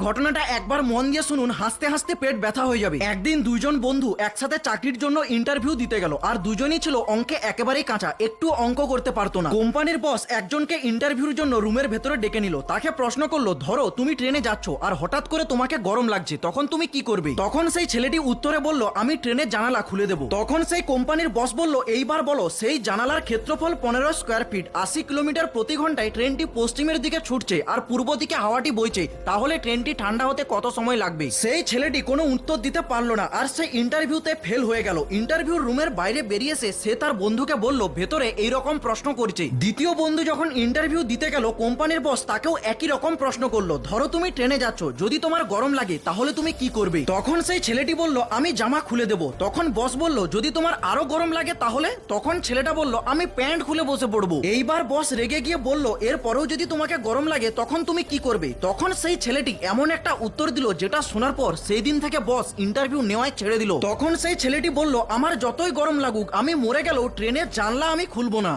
ঘটনাটা একবার মন দিয়ে শুনুন, হাসতে হাসতে পেট ব্যথা হয়ে যাবে। একদিন দুইজন বন্ধু একসাথে চাকরির জন্য ইন্টারভিউ দিতে গেল, আর দুজনই ছিল অঙ্কে একেবারেই কাঁচা, একটু অঙ্ক করতে পারতো না। কোম্পানির বস একজনকে ইন্টারভিউর জন্য রুমের ভেতরে ডেকে নিল, তাকে প্রশ্ন করলো, ধরো তুমি ট্রেনে যাচ্ছ আর হঠাৎ করে তোমাকে গরম লাগছে, তখন তুমি কি করবে? তখন সেই ছেলেটি উত্তরে বলল, আমি ট্রেনের জানালা খুলে দেবো। তখন সেই কোম্পানির বস বলল, এইবার বলো সেই জানালার ক্ষেত্রফল 15 স্কোয়ার ফিট, 80 কিলোমিটার প্রতি ঘন্টায় ট্রেনটি পশ্চিমের দিকে ছুটছে আর পূর্ব দিকে হাওয়াটি বইছে, তাহলে ট্রেনটি ঠান্ডা হতে কত সময় লাগবে? সেই ছেলেটি কোনো উত্তর দিতে পারলো না আর সেই ইন্টারভিউতে ফেল হয়ে গেল। ইন্টারভিউ রুমের বাইরে বেরিয়ে এসে সে তার বন্ধুকে বলল, ভেতরে এইরকম প্রশ্ন করছে। দ্বিতীয় বন্ধু যখন ইন্টারভিউ দিতে গেল, কোম্পানির বস তাকেও একই রকম প্রশ্ন করলো, ধরো তুমি ট্রেনে যাচ্ছ, যদি তোমার গরম লাগে তাহলে তুমি কি করবে? তখন সেই ছেলেটি বলল, আমি জামা খুলে দেবো। তখন বস বলল, যদি তোমার আরো গরম লাগে তাহলে? তখন ছেলেটা বলল, আমি প্যান্ট খুলে বসে পড়বো। এইবার বস রেগে গিয়ে বলল, এরপরেও যদি তোমাকে গরম লাগে তখন তুমি কি করবে? তখন সেই ছেলেটি এমন একটা উত্তর দিল যেটা শোনার পর সেই দিন থেকে বস ইন্টারভিউ নেওয়ায় ছেড়ে দিল। তখন সেই ছেলেটি বলল, আমার যতই গরম লাগুক, আমি মরে গেলেও ট্রেনের জানলা আমি খুলবো না।